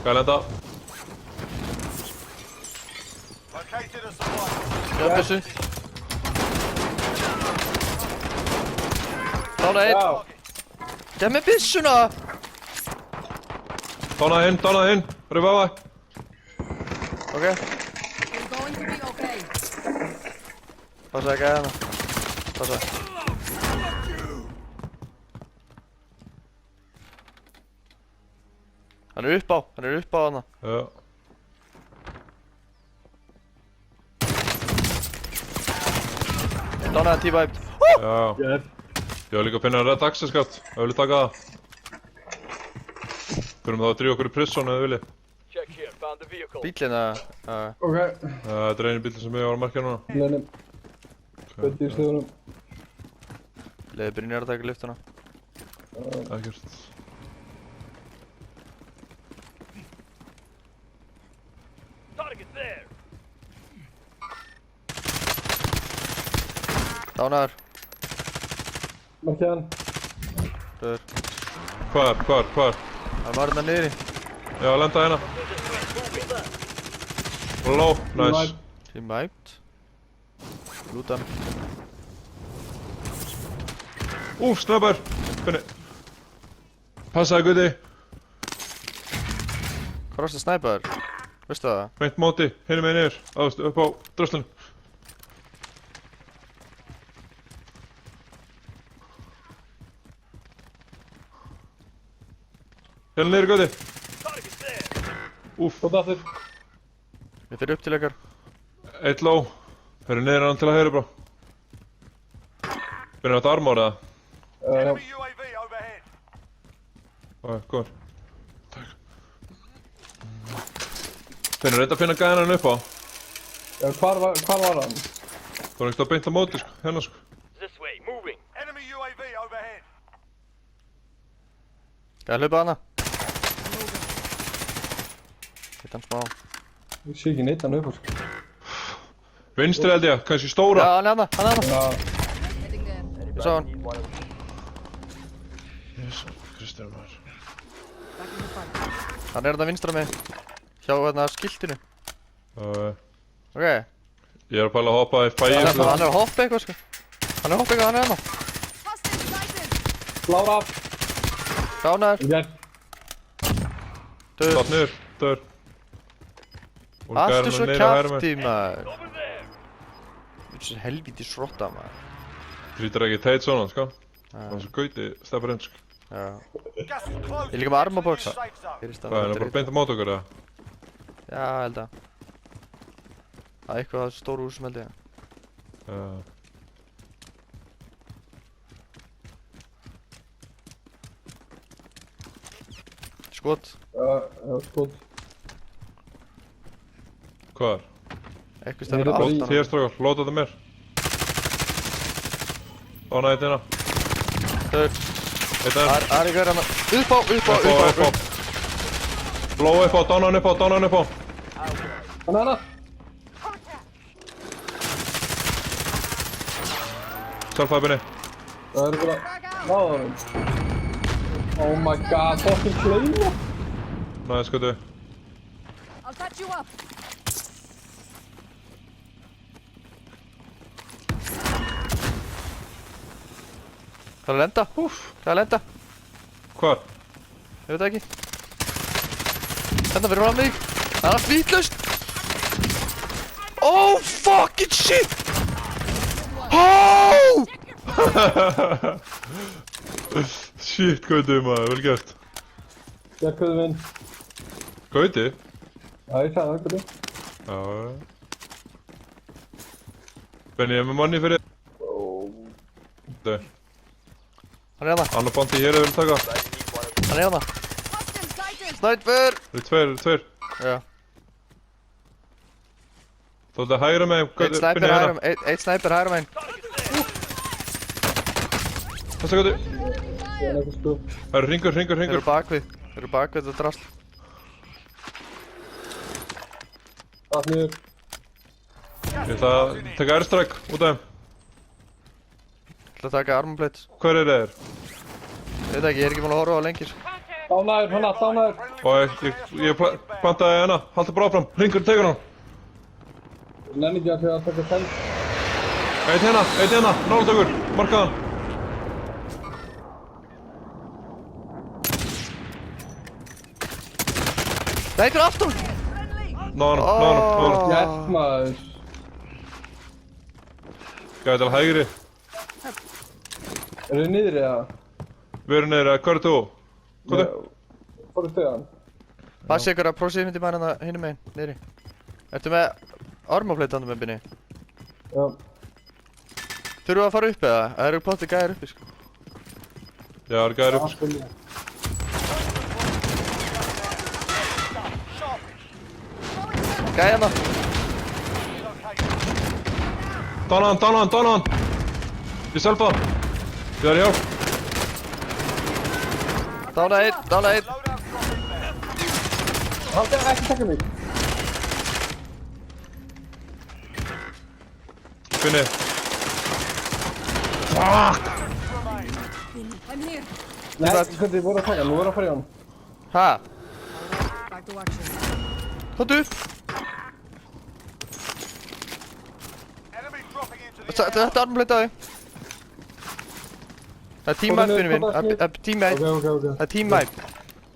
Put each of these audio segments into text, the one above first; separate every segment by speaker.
Speaker 1: Hvað lenda?
Speaker 2: Já, byssu. Dána einn. Gef mér byssuna!
Speaker 1: Dánaði hinn. Rauð á það.
Speaker 2: Ok. Passa ekki að hana. Passa. Hann er upp á hana.
Speaker 1: Já.
Speaker 2: Dánaði T-Vibe.
Speaker 1: Já. Ég var líka að finna að redda access card. Ef við viljum taka það. Þurfum þá að drífa okkur í prison ef við viljum.
Speaker 2: Bíllinn að...
Speaker 3: Ok.
Speaker 1: Þetta er einu bíl sem ég var að marka núna.
Speaker 3: Lenum. Betti í stöðunum.
Speaker 2: Leði Brynjar að taka liftuna.
Speaker 1: Ekkert.
Speaker 2: Dánaður.
Speaker 3: Markið hann.
Speaker 2: Röður.
Speaker 1: Hvar?
Speaker 2: Hann var hérna niðri.
Speaker 1: Já, lenda hérna. Low, nice.
Speaker 2: T-Vibed. Lútan.
Speaker 1: Snöpar. Finni. Passaði Guði.
Speaker 2: Hvað varst að snæpa þér? Veistu það?
Speaker 1: Beint móti, hinum meginn yfir. Aðast, upp á dröslunum. Hérna niður Guði.
Speaker 3: Góð aftur.
Speaker 2: Ég fyrir upp til ykkar.
Speaker 1: Eitt low. Fyrir niður hann til að heyra brá. Finnir þetta armor eða?
Speaker 3: Já.
Speaker 1: Góður. Takk. Finnir þetta að finna gæðan hann upp á?
Speaker 3: Já, hvar var hann?
Speaker 1: Það var ekkert að beint á móti sko, hérna sko.
Speaker 2: Gæði hlaupa hana. Hitt hann smá.
Speaker 3: Ég sé ekki neitt hann upp á sko.
Speaker 1: Vinstri held ég, kannski stóra.
Speaker 2: Já, hann er hana.
Speaker 3: Já.
Speaker 2: Ég sá hann.
Speaker 1: Jésu, Kristján maður.
Speaker 2: Hann er hérna vinstra mig. Hjá hérna skiltinu. Ok.
Speaker 1: Ég er að pæla að hoppa í fæi.
Speaker 2: Hann er að hoppa eitthvað sko. Hann er hérna.
Speaker 3: Klára af.
Speaker 2: Dánaður.
Speaker 3: Ég
Speaker 2: Döður.
Speaker 1: Slapp niður, döður.
Speaker 2: Allt er svo kjafti maður. Þessi helvíti srotta maður.
Speaker 1: Trýtar ekki teit svona sko. Það er svo gauti steppar inn sko.
Speaker 2: Já. Ég er líka með armabox.
Speaker 1: Hvað er það bara beint á mót okkur eða?
Speaker 2: Já, held að. Það er eitthvað að stóru húsum held ég. Skot.
Speaker 3: Já, skot.
Speaker 1: Hvar?
Speaker 2: Eitthvað stefnir aftan á.
Speaker 1: Þér strákar, lóta þetta mér. Dána eitt hérna.
Speaker 2: Döður.
Speaker 1: Eitt hérna.
Speaker 2: Það er eitthvað hérna. Upp á.
Speaker 1: Blow upp á, dána hann upp á.
Speaker 3: Hann er hana.
Speaker 1: Selfhæfinni.
Speaker 3: Það er bara... Náða hann. Oh my god, fucking kleina.
Speaker 1: Næði skutu.
Speaker 4: I'll touch you up.
Speaker 2: Það er að lenda. Það er að lenda.
Speaker 1: Hvar?
Speaker 2: Ég veit það ekki. Hérna fyrir frá mig. Það er allt vitlaust. Oh fucking shit. Oh!
Speaker 1: Shit, Gauti maður, vel gert.
Speaker 3: Gekkuðu minn.
Speaker 1: Gauti?
Speaker 3: Já, ég sagði það, Gauti.
Speaker 1: Já. Benni, ég er með manni fyrir. Þau.
Speaker 2: Hann er hérna.
Speaker 1: Annar bandi hér ef við viljum taka.
Speaker 2: Hann er hérna. Sniper!
Speaker 1: Það eru tveir.
Speaker 2: Já.
Speaker 1: Þú ætlaði að hægra með Gauti.
Speaker 2: Eitt sniper hægra meginn.
Speaker 1: Þessa Gauti.
Speaker 3: Það er eitthvað sko.
Speaker 1: Það eru hringur.
Speaker 2: Þeir eru bakvið. Þeir eru bakvið þetta drasl.
Speaker 3: Allt niður.
Speaker 1: Ég ætla að taka airstrike út af þeim.
Speaker 2: Ég ætla að taka armorplate.
Speaker 1: Hver er þeir?
Speaker 2: Ég veit ekki, ég er ekki búinn að horfa á það lengi.
Speaker 3: Dánaður, dánaður.
Speaker 1: Og ég plantaði hana, haldi bara áfram, hringur tegur hann.
Speaker 3: Nenni ekki að taka telt.
Speaker 1: Eitt hérna, nálatökur, markaðan.
Speaker 2: Það er einhver aftur!
Speaker 1: Náðan.
Speaker 3: Yes, maður.
Speaker 1: Gæði til hægri.
Speaker 3: Eru þið niðri eða?
Speaker 1: Við erum niður, hvað er þú? Hvað er?
Speaker 3: Fóru stöðan?
Speaker 2: Passi ykkur að proximity maður hérna hinum meginn, niðri. Ertu með armorplate með binni?
Speaker 3: Já.
Speaker 2: Þurfum við að fara upp eða? Það eru plotti gæðir uppi sko.
Speaker 1: Já, það er gæðir upp.
Speaker 2: Gæðina!
Speaker 1: Dána hann! Ég selfa hann. Ég er hjálp.
Speaker 2: Dána einn!
Speaker 3: Haldi ekki taka mig.
Speaker 1: Finni. Fuck!
Speaker 4: I'm here.
Speaker 3: Nei, hvernig voru að taka? Nú voru að fara í hann.
Speaker 2: Ha?
Speaker 4: Back to action.
Speaker 2: Kottu upp! Þetta er armplate á þig. Það er team wipe, vinnu minn. Það er team wipe.
Speaker 3: Ok.
Speaker 2: Það er team wipe.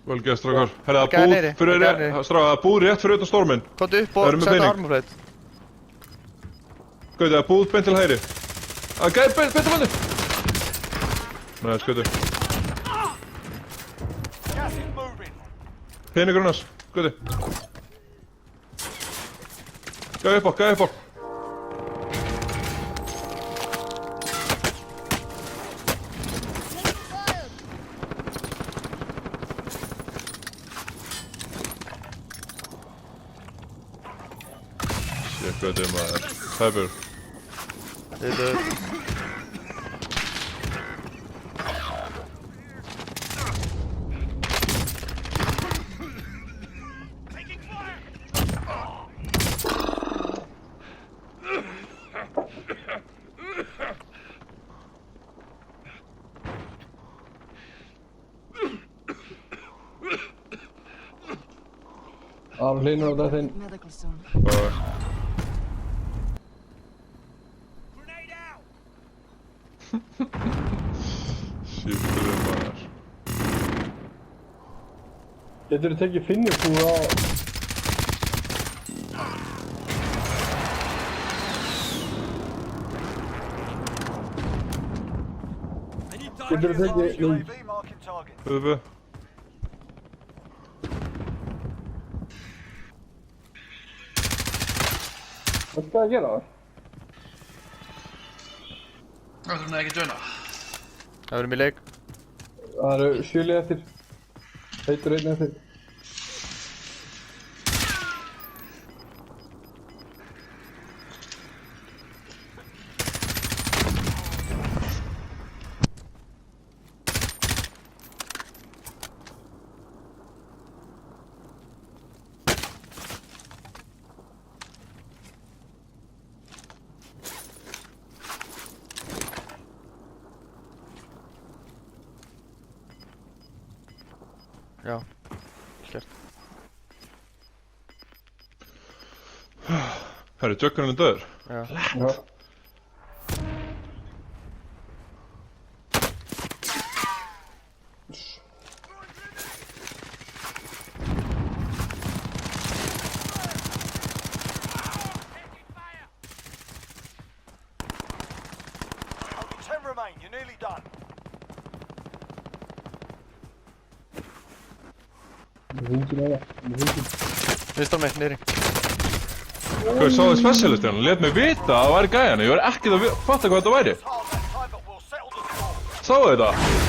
Speaker 1: Vel gæst, strákar. Herra,
Speaker 2: Gæði
Speaker 1: það
Speaker 2: niðri,
Speaker 1: er búð
Speaker 2: gæði niðri.
Speaker 1: strákar, það er búð rétt fyrir utan storminn.
Speaker 2: Kottu upp
Speaker 1: Það
Speaker 2: og
Speaker 1: eru með
Speaker 2: setja
Speaker 1: pening.
Speaker 2: armplate.
Speaker 1: Gauti, það er búð beint til hægri. Gæði, beint til hægri. Nei, skauti. Peningur annars, Gauti. Gæði upp á. Shit, Gauti maður. Pepper.
Speaker 2: Þetta er...
Speaker 3: Það hlýnur á þetta.
Speaker 4: Medical zone.
Speaker 1: Shit, Gauti maður.
Speaker 3: Getur þið tekið finnirpúð á... Getur þið tekið...
Speaker 1: Bubbi.
Speaker 3: Hvað skal það gera?
Speaker 2: Það þurfum við ekki að joina. Það verðum í leik.
Speaker 3: Það eru 7 lið eftir. Heitur einn eftir.
Speaker 2: Já, skert.
Speaker 1: Herri, Jökkurinn er döður.
Speaker 2: Já.
Speaker 3: Já. Hringin eða.
Speaker 2: Vinstar mig, niðri.
Speaker 1: Hvað, sá þið specialistinn? Hann lét mig vita að það væri gæjan. Ég var ekkert að fatta hvað þetta væri. Sáu þið þetta?